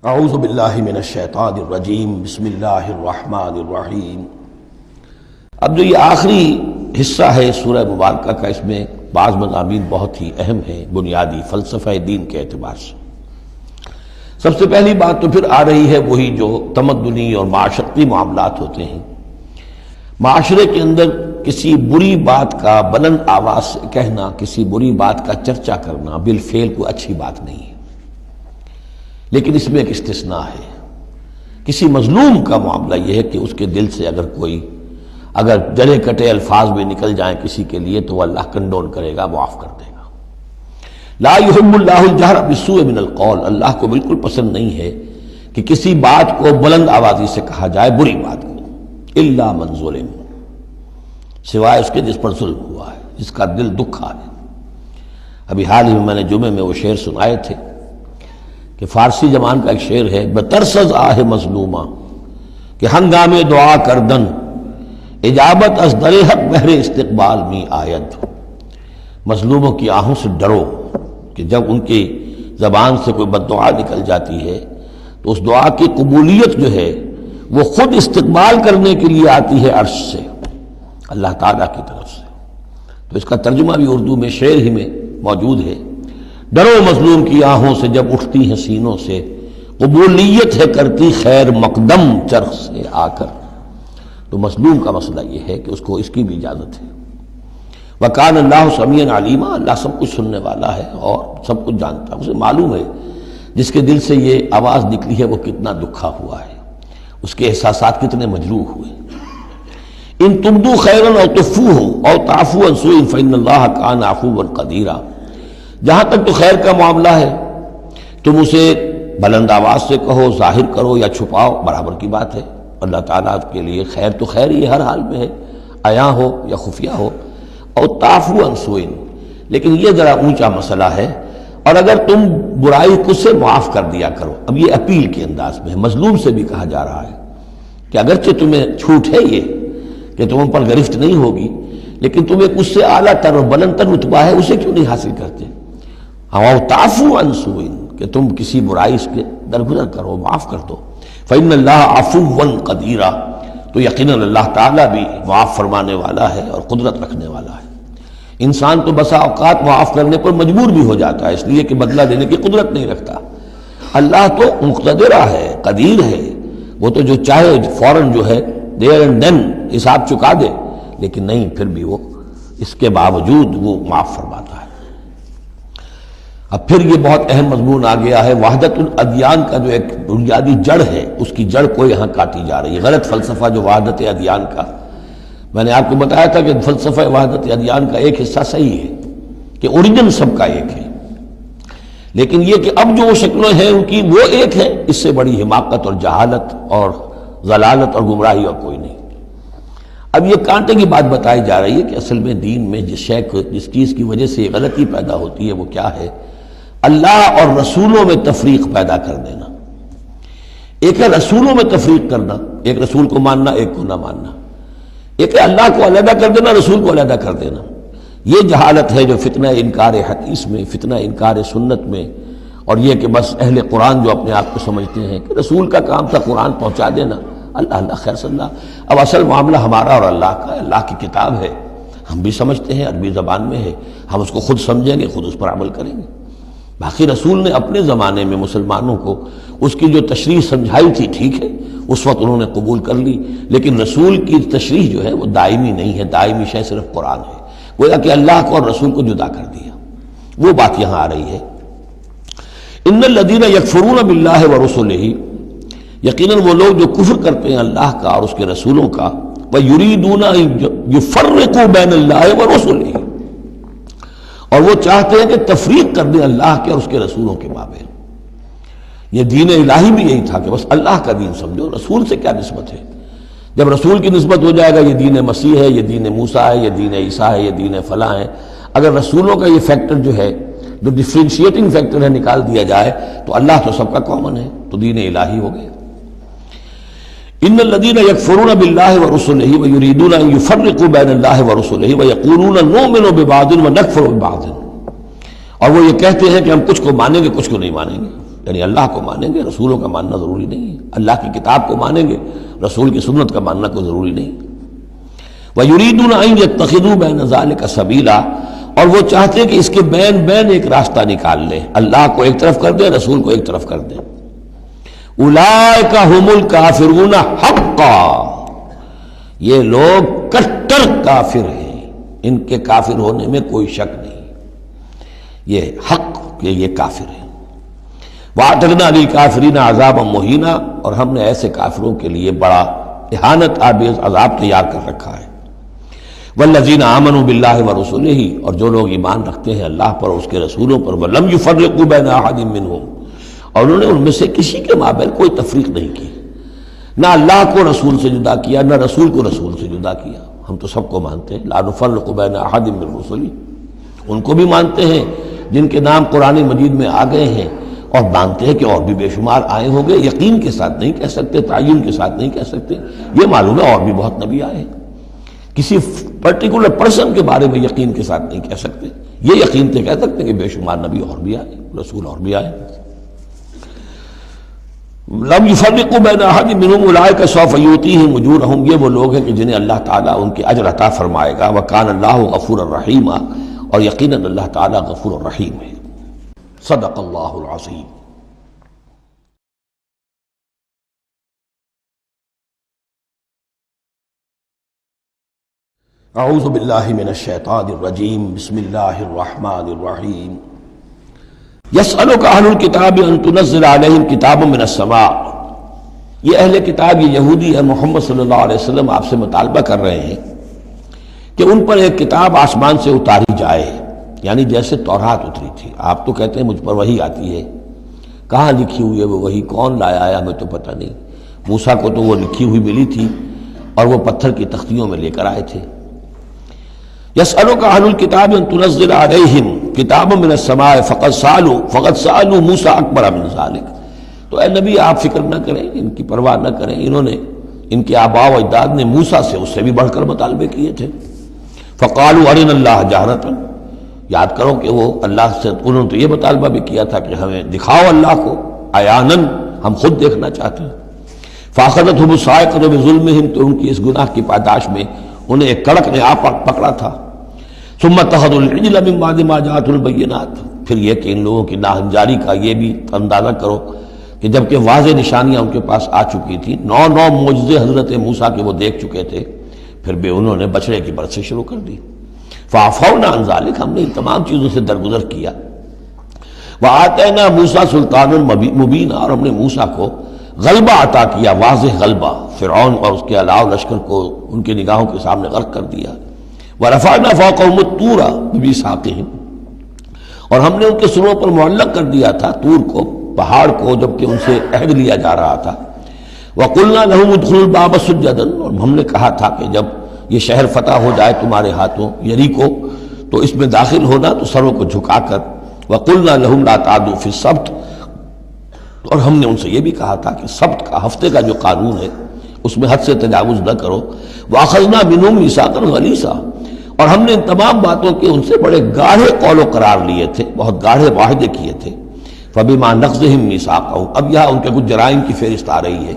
اعوذ باللہ من الشیطان الرجیم بسم اللہ الرحمن الرحیم۔ اب جو یہ آخری حصہ ہے سورہ مبارکہ کا، اس میں بعض مضامین بہت ہی اہم ہیں بنیادی فلسفہ دین کے اعتبار سے۔ سب سے پہلی بات تو پھر آ رہی ہے وہی جو تمدنی اور معاشرتی معاملات ہوتے ہیں۔ معاشرے کے اندر کسی بری بات کا بلند آواز سے کہنا، کسی بری بات کا چرچا کرنا بالفعل کوئی اچھی بات نہیں ہے، لیکن اس میں ایک استثناء ہے۔ کسی مظلوم کا معاملہ یہ ہے کہ اس کے دل سے اگر جڑے کٹے الفاظ بھی نکل جائیں کسی کے لیے تو وہ اللہ کنڈون کرے گا، معاف کر دے گا۔ لا يحب اللہ الجہر بالسوء من القول، اللہ کو بالکل پسند نہیں ہے کہ کسی بات کو بلند آوازی سے کہا جائے، بری بات کو، الا من ظلم، سوائے اس کے جس پر ظلم ہوا ہے، جس کا دل دکھا ہے۔ ابھی حال ہی میں نے جمعے میں وہ شعر سنائے تھے کہ فارسی زبان کا ایک شعر ہے، بترسز آہ مظلومہ کہ ہنگام دعا کردن، اجابت از در حق بہر استقبال می آید۔ مظلوموں کی آہوں سے ڈرو کہ جب ان کی زبان سے کوئی بد دعا نکل جاتی ہے تو اس دعا کی قبولیت جو ہے وہ خود استقبال کرنے کے لیے آتی ہے عرش سے، اللہ تعالیٰ کی طرف سے۔ تو اس کا ترجمہ بھی اردو میں شعر ہی میں موجود ہے، ڈرو مظلوم کی آہوں سے جب اٹھتی ہیں سینوں سے، قبولیت ہے کرتی خیر مقدم چرخ سے آ کر۔ تو مظلوم کا مسئلہ یہ ہے کہ اس کو اس کی بھی اجازت ہے۔ وَكَانَ اللَّهُ سَمِيعًا عَلِيمًا، اللہ سب کچھ سننے والا ہے اور سب کچھ جانتا ہے، اسے معلوم ہے جس کے دل سے یہ آواز نکلی ہے وہ کتنا دکھا ہوا ہے، اس کے احساسات کتنے مجروح ہوئے۔ ان تبدوا خیرا او تخفوہ او تعفوا عن سوء فإن اللہ کان عفوا قدیرا، جہاں تک تو خیر کا معاملہ ہے تم اسے بلند آواز سے کہو، ظاہر کرو یا چھپاؤ، برابر کی بات ہے۔ اللہ تعالیٰ کے لیے خیر تو خیر ہی ہر حال میں ہے، عیاں ہو یا خفیہ ہو۔ اور تعفو عن سوء، لیکن یہ ذرا اونچا مسئلہ ہے، اور اگر تم برائی کو سے معاف کر دیا کرو۔ اب یہ اپیل کے انداز میں ہے، مظلوم سے بھی کہا جا رہا ہے کہ اگرچہ تمہیں چھوٹ ہے یہ کہ تم ان پر گرفت نہیں ہوگی، لیکن تم ایک اس سے اعلیٰ تر اور بلند تر رتبہ ہے، اسے کیوں نہیں حاصل کرتے؟ اور تعفو عن سوء، کہ تم کسی برائی سے درگزر کرو، معاف کر دو۔ فإن اللہ عفوا قدیرا، تو یقیناً اللہ تعالیٰ بھی معاف فرمانے والا ہے اور قدرت رکھنے والا ہے۔ انسان تو بسا اوقات معاف کرنے پر مجبور بھی ہو جاتا ہے، اس لیے کہ بدلہ دینے کی قدرت نہیں رکھتا۔ اللہ تو مقتدرہ ہے، قدیر ہے، وہ تو جو چاہے فوراً جو ہے دیر اینڈ دین حساب چکا دے، لیکن نہیں، پھر بھی وہ اس کے باوجود وہ معاف فرماتا ہے۔ اب پھر یہ بہت اہم مضمون آ گیا ہے، وحدت الادیان کا جو ایک بنیادی جڑ ہے، اس کی جڑ کو یہاں کاٹی جا رہی ہے۔ غلط فلسفہ جو وحدت ادیان کا، میں نے آپ کو بتایا تھا کہ فلسفہ وحدت ادیان کا ایک حصہ صحیح ہے کہ اوریجن سب کا ایک ہے، لیکن یہ کہ اب جو وہ شکلیں ہیں ان کی وہ ایک ہے، اس سے بڑی حماقت اور جہالت اور ضلالت اور گمراہی اور کوئی نہیں۔ اب یہ کانٹے کی بات بتائی جا رہی ہے کہ اصل میں دین میں جس چیز کی وجہ سے غلطی پیدا ہوتی ہے وہ کیا ہے؟ اللہ اور رسولوں میں تفریق پیدا کر دینا۔ ایک ہے رسولوں میں تفریق کرنا، ایک رسول کو ماننا ایک کو نہ ماننا، ایک ہے اللہ کو علیحدہ کر دینا، رسول کو علیحدہ کر دینا۔ یہ جہالت ہے جو فتنہ انکار حدیث میں، فتنہ انکار سنت میں، اور یہ کہ بس اہل قرآن جو اپنے آپ کو سمجھتے ہیں کہ رسول کا کام تھا قرآن پہنچا دینا، اللہ خیر صلی اللہ۔ اب اصل معاملہ ہمارا اور اللہ کا ہے، اللہ کی کتاب ہے، ہم بھی سمجھتے ہیں، عربی زبان میں ہے، ہم اس کو خود سمجھیں گے، خود اس پر عمل کریں گے۔ باقی رسول نے اپنے زمانے میں مسلمانوں کو اس کی جو تشریح سمجھائی تھی، ٹھیک ہے، اس وقت انہوں نے قبول کر لی، لیکن رسول کی تشریح جو ہے وہ دائمی نہیں ہے، دائمی شے صرف قرآن ہے، گویا کہ اللہ کو اور رسول کو جدا کر دیا۔ وہ بات یہاں آ رہی ہے، ان الذین یکفرون باللہ ورسلہ، یقیناً وہ لوگ جو کفر کرتے ہیں اللہ کا اور اس کے رسولوں کا، وَيُرِيدُونَ أَن يُفَرِّقُوا بَيْنَ اللَّهِ وَرُسُلِهِ، اور وہ چاہتے ہیں کہ تفریق کر دیں اللہ کے اور اس کے رسولوں کے مابین۔ یہ دین الہی بھی یہی تھا کہ بس اللہ کا دین سمجھو، رسول سے کیا نسبت ہے؟ جب رسول کی نسبت ہو جائے گا یہ دین مسیح ہے، یہ دین موسیٰ ہے، یہ دین عیسیٰ ہے، یہ دین فلاں ہے، اگر رسولوں کا یہ فیکٹر جو ہے، جو ڈفرینشیٹنگ فیکٹر ہے، نکال دیا جائے تو اللہ تو سب کا کامن ہے، تو دین الہی ہو گیا۔ ان الذین یکفرون باللہ ورسلہ ویریدون ان یفرقوا بین اللہ ورسلہ ویقولون نؤمن ببعض ونکفر ببعض، اور وہ یہ کہتے ہیں کہ ہم کچھ کو مانیں گے کچھ کو نہیں مانیں گے۔ یعنی اللہ کو مانیں گے، رسولوں کا ماننا ضروری نہیں ہے، اللہ کی کتاب کو مانیں گے، رسول کی سنت کا ماننا کوئی ضروری نہیں۔ وَيُرِيدُونَ أَن يَتَّخِذُوا بَيْنَ ذَلِكَ سَبِيلًا، اور وہ چاہتے ہیں کہ اس کے بین ایک راستہ نکال لیں، اللہ کو ایک طرف کر دیں، رسول کو ایک طرف کر دیں۔ اولئک ھم الکافرون حقا، یہ لوگ کٹر کافر ہیں، ان کے کافر ہونے میں کوئی شک نہیں، یہ حق کہ یہ کافر ہیں۔ وَأَعْتَدْنَا لِلْكَافِرِينَ عَذَابًا مُهِينًا، اور ہم نے ایسے کافروں کے لیے بڑا اہانت آمیز عذاب تیار کر رکھا ہے۔ وَالَّذِينَ آمَنُوا بِاللَّهِ وَرُسُلِهِ، اور جو لوگ ایمان رکھتے ہیں اللہ پر اور اس کے رسولوں پر، وَلَمْ يُفَرِّقُوا بَيْنَ أَحَدٍ مِّنْهُمْ، اور انہوں نے ان میں سے کسی کے مابین کوئی تفریق نہیں کی، نہ اللہ کو رسول سے جدا کیا، نہ رسول کو رسول سے جدا کیا۔ ہم تو سب کو مانتے ہیں، لا نفرق بین احد من رسله، ان کو بھی مانتے ہیں جن کے نام قرآن مجید میں آ گئے ہیں، اور مانتے ہیں کہ اور بھی بے شمار آئے ہوں گے، یقین کے ساتھ نہیں کہہ سکتے، تعین کے ساتھ نہیں کہہ سکتے، یہ معلوم ہے اور بھی بہت نبی آئے ہیں، کسی پرٹیکولر پرسن کے بارے میں یقین کے ساتھ نہیں کہہ سکتے، یہ یقین سے کہہ سکتے ہیں کہ بے شمار نبی اور بھی آئے، رسول اور بھی آئے۔ لم يفرقوا بین احد منهم اولئک سوف یؤتیہم اجورہم، یہ وہ لوگ ہیں کہ جنہیں اللہ تعالیٰ ان کے اجر عطا فرمائے گا۔ وکان اللہ غفورا رحیما، اور یقیناً اللہ تعالیٰ غفور الرحیم ہے۔ صدق اللہ العظیم۔ اعوذ باللہ من الشیطان الرجیم، بسم اللہ الرحمن الرحیم۔ یسألک اہل الکتاب ان تنزل علیہم کتاب من السماء، یہ اہل کتاب، یہ یہودی ہے، محمد صلی اللہ علیہ وسلم آپ سے مطالبہ کر رہے ہیں کہ ان پر ایک کتاب آسمان سے اتاری جائے، یعنی جیسے تورات اتری تھی۔ آپ تو کہتے ہیں مجھ پر وحی آتی ہے، کہاں لکھی ہوئی ہے وہ وحی، کون لایا ہے ہمیں تو پتہ نہیں۔ موسیٰ کو تو وہ لکھی ہوئی ملی تھی اور وہ پتھر کی تختیوں میں لے کر آئے تھے۔ یسألک اہل الکتاب ان تنزل علیہم کتاب من السماء فقد سألوا موسیٰ اکبر من ذلک، تو اے نبی آپ فکر نہ کریں، ان کی پرواہ نہ کریں، انہوں نے، ان کے آباء و اجداد نے موسیٰ سے اس سے بھی بڑھ کر مطالبے کیے تھے۔ فقالوا ارنا اللہ جہرۃ، یاد کرو کہ وہ اللہ سے، انہوں نے تو یہ مطالبہ بھی کیا تھا کہ ہمیں دکھاؤ اللہ کو عیاناً، ہم خود دیکھنا چاہتے ہیں۔ فاخذتهم الصاعقۃ بظلمهم، تو ان کی اس گناہ کی پاداش میں انہیں ایک کڑک نے آ پکڑا تھا۔ ثم اتخذوا العجل من بعد ما جاءتهم البینات، پھر یہ کہ ان لوگوں کی ناہنجاری کا یہ بھی اندازہ کرو کہ جبکہ واضح نشانیاں ان کے پاس آ چکی تھی، 9 معجزے حضرت موسیٰ کے وہ دیکھ چکے تھے، پھر بھی انہوں نے بچڑے کی برت سے شروع کر دی۔ فعفونا عن ذلک، ہم نے ان تمام چیزوں سے درگزر کیا۔ وآتینا موسیٰ سلطان مبین، اور ہم نے موسیٰ کو غلبہ عطا کیا، واضح غلبہ، فرعون اور اس کے علاوہ لشکر کو ان کی نگاہوں کے سامنے غرق کر دیا۔ ورفعنا فوقهم الطور بميثاقهم، اور ہم نے ان کے سروں پر معلق کر دیا تھا طور کو، پہاڑ کو، جبکہ ان سے عہد لیا جا رہا تھا۔ وقلنا لهم ادخلوا الباب سجدا، اور ہم نے کہا تھا کہ جب یہ شہر فتح ہو جائے تمہارے ہاتھوں، یریکو، تو اس میں داخل ہونا تو سروں کو جھکا کر۔ وقلنا لهم لا تعدوا في السبت، اور ہم نے ان سے یہ بھی کہا تھا کہ سبت کا، ہفتے کا جو قانون ہے اس میں حد سے تجاوز نہ کرو۔ واخذنا منهم ميثاقا غليظا، اور ہم نے ان تمام باتوں کے ان سے بڑے گاڑھے قول و قرار لیے تھے، بہت گاڑھے معاہدے کیے تھے۔ فبما نقضهم ميثاقهم، اب یہاں ان کے کچھ جرائم کی فہرست آ رہی ہے،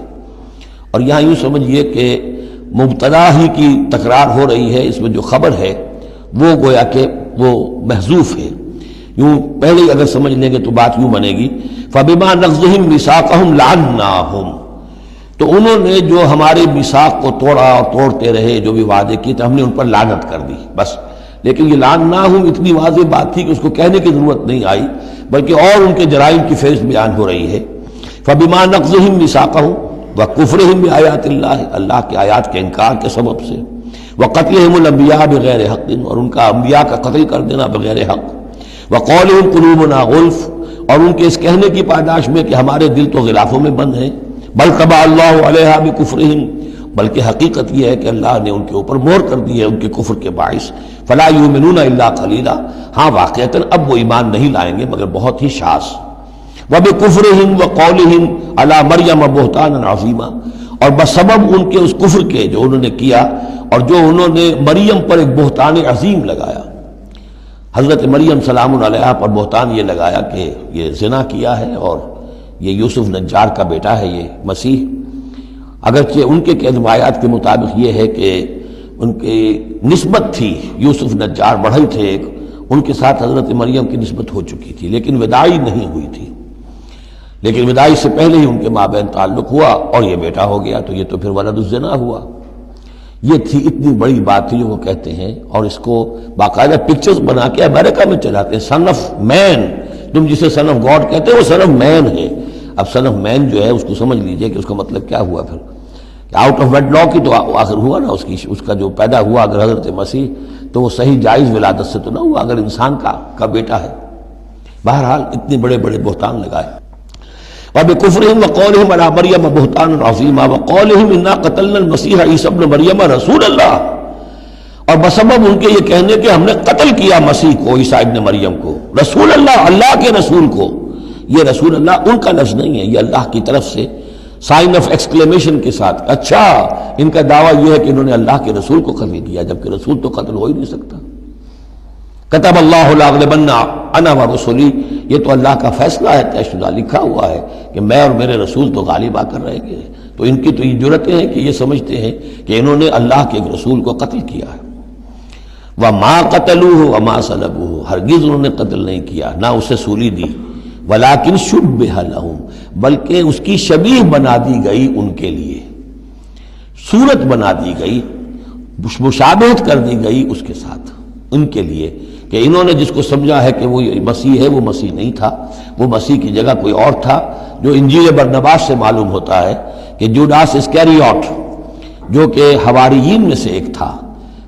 اور یہاں یوں سمجھیے کہ مبتدا ہی کی تکرار ہو رہی ہے، اس میں جو خبر ہے وہ گویا کہ وہ محذوف ہے، یوں پہلے ہی اگر سمجھ لیں گے تو بات یوں بنے گی، فبما نقضهم ميثاقهم لعناهم، تو انہوں نے جو ہمارے میثاق کو توڑا اور توڑتے رہے، جو بھی وعدے کیے تھے، ہم نے ان پر لعنت کر دی بس۔ لیکن یہ لعناهم اتنی واضح بات تھی کہ اس کو کہنے کی ضرورت نہیں آئی، بلکہ اور ان کے جرائم کی فہرست بیان ہو رہی ہے۔ فبما نقضهم ميثاقهم وکفرهم بآیات اللہ، اللہ کے آیات کے انکار کے سبب سے، وقتلهم الانبیاء بغیر حق، اور ان کا انبیاء کا قتل کر دینا بغیر حق، وقولهم قلوبنا غلف، اور ان کے اس کہنے کی پاداش میں کہ ہمارے دل تو غلافوں میں بند ہیں، بل طبع اللہ علیہا بکفرہم، بلکہ حقیقت یہ ہے کہ اللہ نے ان کے اوپر مہر کر دی ہے ان کے کفر کے باعث۔ فلا یؤمنون الا قلیلا، ہاں واقعتاً اب وہ ایمان نہیں لائیں گے مگر بہت ہی شاذ۔ وبکفرہم وقولہم علی مریم بہتانا عظیما، اور بسبب ان کے اس کفر کے جو انہوں نے کیا اور جو انہوں نے مریم پر ایک بہتان عظیم لگایا، حضرت مریم سلام علیہا پر بہتان یہ لگایا کہ یہ زنا کیا ہے اور یہ یوسف نجار کا بیٹا ہے یہ مسیح، اگرچہ ان کے روایات کے مطابق یہ ہے کہ ان کی نسبت تھی، یوسف نجار بڑھئی تھے ایک، ان کے ساتھ حضرت مریم کی نسبت ہو چکی تھی لیکن وداعی نہیں ہوئی تھی، لیکن وداعی سے پہلے ہی ان کے مابین تعلق ہوا اور یہ بیٹا ہو گیا، تو یہ تو پھر ولد الزنا ہوا۔ یہ تھی اتنی بڑی بات تھی جو وہ کہتے ہیں، اور اس کو باقاعدہ پکچرز بنا کے امریکہ میں چلاتے ہیں، سن آف مین، تم جسے سن آف گاڈ کہتے ہیں وہ سن آف مین ہے۔ اب سن آف مین جو ہے اس کو سمجھ لیجئے کہ اس کا مطلب کیا ہوا پھر، آؤٹ آف ویڈ لاک ہی تو آخر ہوا نا، اس کا جو پیدا ہوا اگر حضرت مسیح تو وہ صحیح جائز ولادت سے تو نہ ہوا، اگر انسان کا بیٹا ہے۔ بہرحال اتنے بڑے بڑے بہتان لگائے۔ وَبِكُفْرِهِمْ وَقَوْلِهِمْ عَلَىٰ مَرْيَمَ بُهْتَانًا عَظِيمًا وَقَوْلِهِمْ إِنَّا قَتَلْنَا الْمَسِيحَ عِيسَى ابْنَ مَرْيَمَ رَسُولَ اللَّهِ، اور بسبب ان کے یہ کہنے کہ ہم نے قتل کیا مسیح کو، عیسیٰ ابن مریم کو، رسول اللہ، اللہ کے رسول کو۔ یہ رسول اللہ ان کا لفظ نہیں ہے، یہ اللہ کی طرف سے سائن آف ایکسکلیمیشن کے ساتھ، اچھا ان کا دعویٰ یہ ہے کہ انہوں نے اللہ کے رسول کو قتل کیا، جبکہ رسول تو قتل ہو ہی نہیں سکتا۔ کتب اللہ لأغلبن انا ورسلی، یہ تو اللہ کا فیصلہ ہے، طے شدہ لکھا ہوا ہے کہ میں اور میرے رسول تو غالب آ کر رہیں گے۔ تو ان کی تو یہ جرأتیں ہیں کہ یہ سمجھتے ہیں کہ انہوں نے اللہ کے ایک رسول کو قتل کیا ہے۔ وما قتلوه وما صلبوه، ہرگز انہوں نے قتل نہیں کیا، نہ اسے سولی دی، ولکن شبہ لہم، بلکہ اس کی شبیہ بنا دی گئی ان کے لیے، صورت بنا دی گئی، مشابہت کر دی گئی اس کے ساتھ ان کے لیے، کہ انہوں نے جس کو سمجھا ہے کہ وہ مسیح ہے، وہ مسیح نہیں تھا، وہ مسیح کی جگہ کوئی اور تھا، جو انجیل برنباس سے معلوم ہوتا ہے کہ جوڈاس اسکیریوٹ جو کہ حواریین میں سے ایک تھا،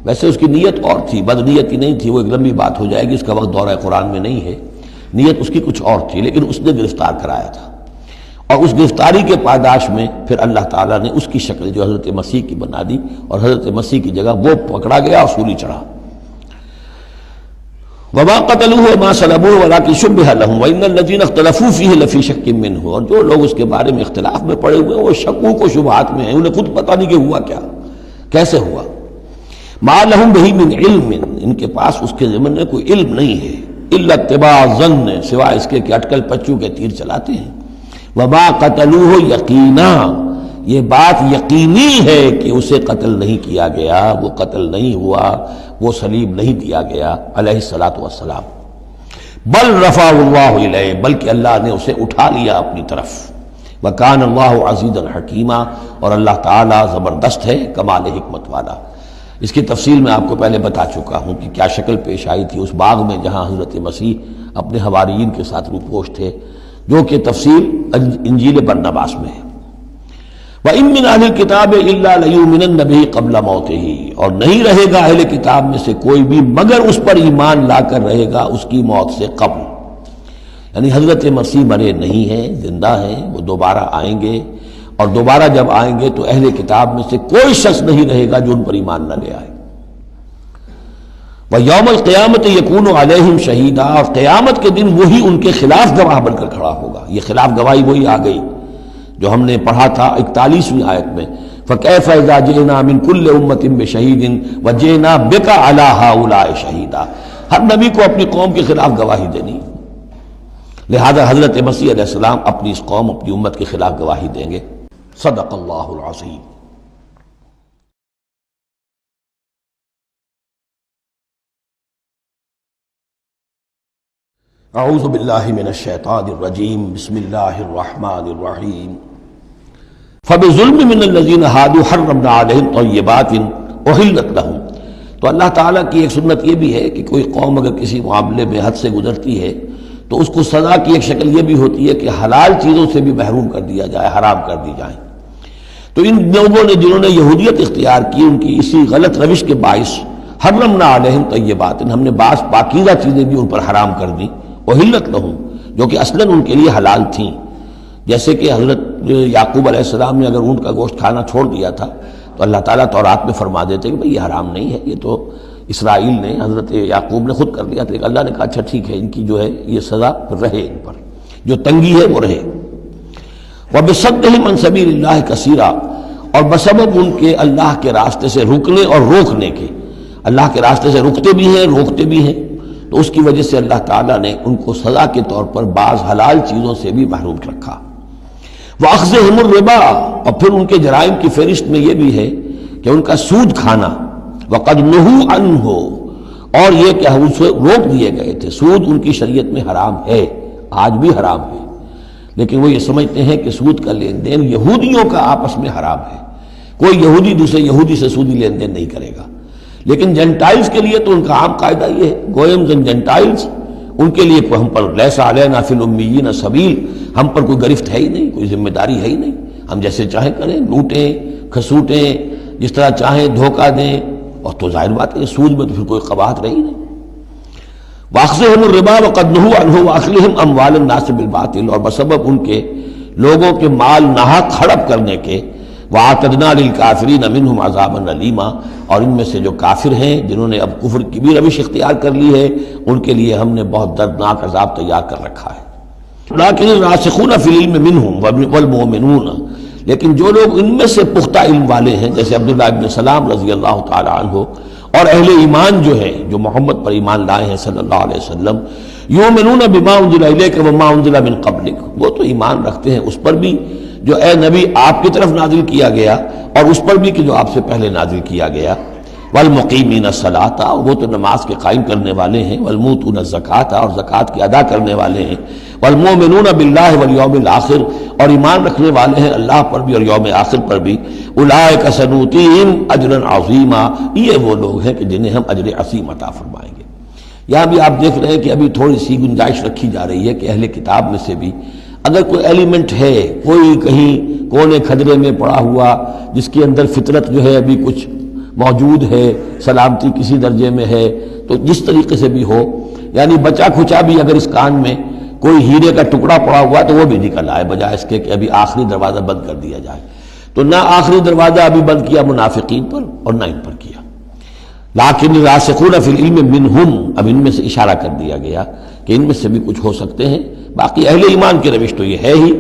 ویسے اس کی نیت اور تھی، بد نیتی نہیں تھی، وہ ایک لمبی بات ہو جائے گی، اس کا وقت دورہ قرآن میں نہیں ہے، نیت اس کی کچھ اور تھی، لیکن اس نے گرفتار کرایا تھا، اور اس گرفتاری کے پاداش میں پھر اللہ تعالیٰ نے اس کی شکل جو حضرت مسیح کی بنا دی، اور حضرت مسیح کی جگہ وہ پکڑا گیا اور سولی چڑھا۔ وما قتلوه وما صلبوه ولكن شبه لهم وان الذين اختلفوا فيه لفي شك منه، اور جو لوگ اس کے بارے میں اختلاف میں پڑے ہوئے ہیں وہ شکوک و شبہات میں ہیں، انہیں خود پتہ نہیں کہ ہوا کیا، کیسے ہوا۔ ما لهم به من علم، ان کے پاس اس کے ضمن میں کوئی علم نہیں ہے، الا اتباع الظن، سوائے اس کے کہ اٹکل پچو کے تیر چلاتے ہیں۔ وما قتلوه یقینا، یہ بات یقینی ہے کہ اسے قتل نہیں کیا گیا، وہ قتل نہیں ہوا، وہ صلیب نہیں دیا گیا علیہ الصلاۃ والسلام، بل رفع اللہ الیہ، بلکہ اللہ نے اسے اٹھا لیا اپنی طرف۔ وکان اللہ عزیزا حکیما، اور اللہ تعالیٰ زبردست ہے، کمال حکمت والا۔ اس کی تفصیل میں آپ کو پہلے بتا چکا ہوں کہ کیا شکل پیش آئی تھی اس باغ میں جہاں حضرت مسیح اپنے حواریین کے ساتھ روپوش تھے، جو کہ تفصیل انجیل برنباس میں ہے۔ وَإِن مِّنْ أَهْلِ الْكِتَابِ إِلَّا لَيُؤْمِنَنَّ بِهِ قَبْلَ مَوْتِهِ، اور نہیں رہے گا اہل کتاب میں سے کوئی بھی مگر اس پر ایمان لا کر رہے گا اس کی موت سے قبل، یعنی حضرت مسیح مرے نہیں ہیں، زندہ ہیں، وہ دوبارہ آئیں گے، اور دوبارہ جب آئیں گے تو اہل کتاب میں سے کوئی شخص نہیں رہے گا جو ان پر ایمان نہ لے آئے۔ وَيَوْمَ الْقِيَامَةِ يَكُونُ عَلَيْهِمْ شَهِيدًا، اور قیامت کے دن وہی ان کے خلاف گواہ بن کر کھڑا ہوگا۔ یہ خلاف گواہی وہی آ گئی جو ہم نے پڑھا تھا 41ویں آیت میں، فَكَيْفَ إِذَا جِئْنَا مِن كُلِّ أُمَّةٍ بِشَهِيدٍ وَجِئْنَا بِكَ عَلَىٰ هَٰؤُلَاءِ شَهِيدًا، ہر نبی کو اپنی قوم کے خلاف گواہی دینی، لہذا حضرت مسیح علیہ السلام اپنی اس قوم، اپنی امت کے خلاف گواہی دیں گے۔ صدق اللہ العظیم۔ اعوذ باللہ من الشیطان الرجیم، بسم اللہ الرحمن الرحیم۔ فَبِظُلْمٍ مِّنَ الَّذِينَ هَادُوا حَرَّمْنَا عَلَيْهِمْ طَيِّبَاتٍ أُحِلَّتْ لَهُمْ، تو اللہ تعالیٰ کی ایک سنت یہ بھی ہے کہ کوئی قوم اگر کسی معاملے میں حد سے گزرتی ہے تو اس کو سزا کی ایک شکل یہ بھی ہوتی ہے کہ حلال چیزوں سے بھی محروم کر دیا جائے، حرام کر دی جائیں۔ تو ان لوگوں نے جنہوں نے یہودیت اختیار کی، ان کی اسی غلط روش کے باعث حرمنا علیہم طیبات، ہم نے بعض پاکیزہ چیزیں بھی ان پر حرام کر دی، احلت لہم، جو کہ اصلاً ان کے لیے حلال تھیں، جیسے کہ حضرت یعقوب علیہ السلام نے اگر اونٹ کا گوشت کھانا چھوڑ دیا تھا تو اللہ تعالیٰ تورات میں فرما دیتے کہ بھئی یہ حرام نہیں ہے، یہ تو اسرائیل نے، حضرت یعقوب نے خود کر دیا تھا، اللہ نے کہا اچھا ٹھیک ہے، ان کی جو ہے یہ سزا رہے، ان پر جو تنگی ہے وہ رہے۔ وَبِصَدِّهِمْ عَنْ سَبِيلِ اللَّهِ كَثِيرًا، اور بسبب ان کے اللہ کے راستے سے رکنے اور روکنے کے، اللہ کے راستے سے رکتے بھی ہیں، روکتے بھی ہیں، تو اس کی وجہ سے اللہ تعالیٰ نے ان کو سزا کے طور پر بعض حلال چیزوں سے بھی محروم رکھا۔ وَأَخْذِهِمُ الرِّبَا، اور پھر ان کے جرائم کی فہرست میں یہ بھی ہے کہ ان کا سود کھانا، وَقَدْ نُهُوا عَنْهُ، اور یہ کہ اسے روک دیے گئے تھے۔ سود ان کی شریعت میں حرام ہے، آج بھی حرام ہے، لیکن وہ یہ سمجھتے ہیں کہ سود کا لین دین یہودیوں کا آپس میں حرام ہے، کوئی یہودی دوسرے یہودی سے سودی لین دین نہیں کرے گا۔ لیکن جینٹائلز کے لیے تو ان کا عام قاعدہ یہ ہے، گوئمز اینڈ جینٹائلز، ان کے لیے ہم پر لیس علینا فی الامیین سبیل، ہم پر کوئی گرفت ہے ہی نہیں، کوئی ذمہ داری ہے ہی نہیں، ہم جیسے چاہیں کریں، لوٹیں کھسوٹیں، جس طرح چاہیں دھوکہ دیں، اور تو ظاہر بات ہے سود میں تو پھر کوئی قباحت رہی نہیں۔ وَأَخْذِهِمُ الرِّبَا وَقَدْ نُهُوا عَنْهُ وَأَكْلِهِمْ أَمْوَالَ النَّاسِ بِالْبَاطِلِ، اور بسبب ان کے لوگوں کے مال ناحق ہڑپ کرنے کے، وَأَعْتَدْنَا لِلْكَافِرِينَ مِنْهُمْ عَذَابًا أَلِيمًا، اور ان میں سے جو کافر ہیں جنہوں نے اب کفر کی بھی روش اختیار کر لی ہے، ان کے لیے ہم نے بہت دردناک عذاب تیار کر رکھا ہے۔ لَٰكِنِ الرَّاسِخُونَ فِي الْعِلْمِ مِنْهُمْ وَالْمُؤْمِنُونَ، لیکن جو لوگ ان میں سے پختہ علم والے ہیں، جیسے عبداللہ ابن سلام رضی اللہ تعالی عنہ، اور اہل ایمان جو ہیں، جو محمد پر ایمان لائے ہیں صلی اللہ علیہ وسلم، یؤمنون بما انزل الیک وما انزل من قبلک، وہ تو ایمان رکھتے ہیں اس پر بھی جو اے نبی آپ کی طرف نازل کیا گیا، اور اس پر بھی کہ جو آپ سے پہلے نازل کیا گیا، والمقیمین الصلاۃ، وہ تو نماز کے قائم کرنے والے ہیں، والموتون الزکاۃ، اور زکوٰۃ کی ادا کرنے والے ہیں، والمؤمنون باللہ والیوم الآخر، اور ایمان رکھنے والے ہیں اللہ پر بھی اور یوم آخر پر بھی، اولئک سنؤتیہم اجرا عظیما، یہ وہ لوگ ہیں کہ جنہیں ہم اجر عظیم عطا فرمائیں گے۔ یہاں بھی آپ دیکھ رہے ہیں کہ ابھی تھوڑی سی گنجائش رکھی جا رہی ہے کہ اہل کتاب میں سے بھی اگر کوئی ایلیمنٹ ہے، کوئی کہیں کونے کھدرے میں پڑا ہوا جس کے اندر فطرت جو ہے ابھی کچھ موجود ہے، سلامتی کسی درجے میں ہے، تو جس طریقے سے بھی ہو، یعنی بچا کھچا بھی اگر اس کان میں کوئی ہیرے کا ٹکڑا پڑا ہوا تو وہ بھی نکل آئے، بجائے اس کے کہ ابھی آخری دروازہ بند کر دیا جائے، تو نہ آخری دروازہ ابھی بند کیا منافقین پر اور نہ ان پر کیا۔ لیکن راسخون فی العلم منہم، اب ان میں سے اشارہ کر دیا گیا کہ ان میں سے بھی کچھ ہو سکتے ہیں، باقی اہل ایمان کے روش تو یہ ہے ہی،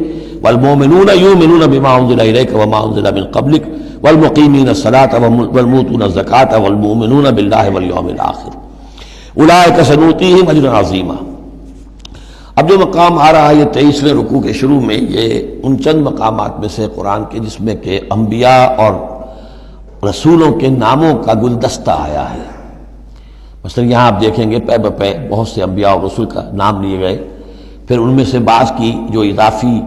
والمؤمنون یؤمنون بما انزل الیک وما انزل من قبلک والمقیمین الصلاۃ والمؤتون الزکاۃ والمؤمنون باللہ والیوم الآخر اولئک سنؤتیہم اجرا عظیما۔ اب جو مقام آ رہا ہے یہ 23ویں رکوع کے شروع میں، یہ ان چند مقامات میں سے قرآن کے جس میں کہ انبیاء اور رسولوں کے ناموں کا گلدستہ آیا ہے۔ مثلا یہاں آپ دیکھیں گے پے بپے بہت سے انبیاء اور رسول کا نام لیے گئے، پھر ان میں سے بعض کی جو اضافی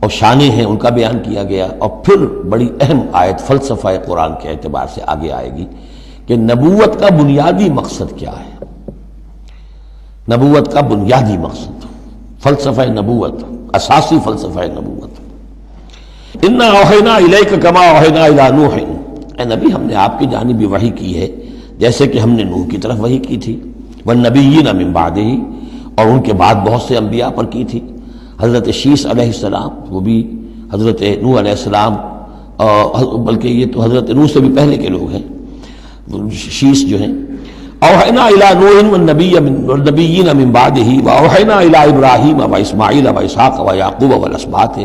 اور شانیں ہیں ان کا بیان کیا گیا، اور پھر بڑی اہم آیت فلسفہ قرآن کے اعتبار سے آگے آئے گی کہ نبوت کا بنیادی مقصد کیا ہے، نبوت کا بنیادی مقصد، فلسفہ نبوت، اساسی فلسفہ نبوت۔ انا اوحینا الیک کما اوحینا الی نوح، اے نبی ہم نے آپ کی جانب بھی وحی کی ہے جیسے کہ ہم نے نوح کی طرف وحی کی تھی، والنبیین من بعدہ، اور ان کے بعد بہت سے انبیاء پر کی تھی، حضرت شیس علیہ السلام وہ بھی حضرت نوح علیہ السلام، بلکہ یہ تو حضرت نوح سے بھی پہلے کے لوگ ہیں شیس جو ہیں۔ اوحینا الی نوح والنبیین من بعدہ واوحینا الی ابراہیم واسماعیل واسحاق ویعقوب والاسباط،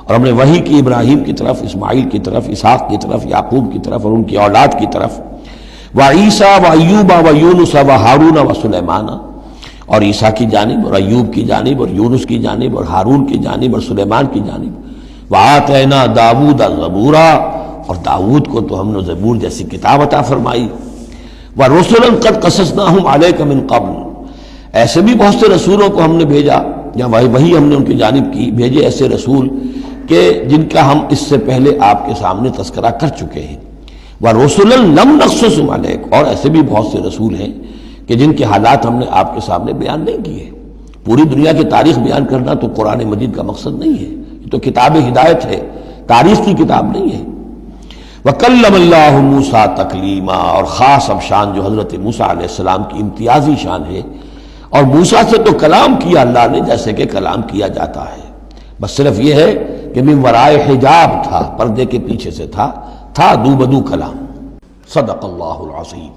اور ہم نے وحی کی ابراہیم کی طرف، اسماعیل کی طرف، اسحاق کی طرف، یعقوب کی طرف اور ان کی اولاد کی طرف، وعیسیٰ وایوب ویونس وہارون وسلیمان، اور عیسیٰ کی جانب اور ایوب کی جانب اور یونس کی جانب اور ہارون کی جانب اور سلیمان کی جانب، وآتینا داود زبورا، اور داود کو تو ہم نے زبور جیسی کتاب عطا فرمائی، ورسلا قد قصصناہم علیک من قبل، ایسے بھی بہت سے رسولوں کو ہم نے بھیجا، یا وہی ہم نے ان کی جانب کی بھیجے ایسے رسول کہ جن کا ہم اس سے پہلے آپ کے سامنے تذکرہ کر چکے ہیں، ورسلا لم نقصصہم علیک، اور ایسے بھی بہت سے رسول ہیں کہ جن کے حالات ہم نے آپ کے سامنے بیان نہیں کیے۔ پوری دنیا کی تاریخ بیان کرنا تو قرآن مجید کا مقصد نہیں ہے، یہ تو کتاب ہدایت ہے، تاریخ کی کتاب نہیں ہے۔ وَكَلَّمَ اللَّهُ مُوسَىٰ تَكْلِيمًا، اور خاص اب شان جو حضرت موسیٰ علیہ السلام کی امتیازی شان ہے، اور موسیٰ سے تو کلام کیا اللہ نے جیسے کہ کلام کیا جاتا ہے، بس صرف یہ ہے کہ من ورائے حجاب تھا، پردے کے پیچھے سے تھا دو بدو کلام۔ صدق اللہ العظیم۔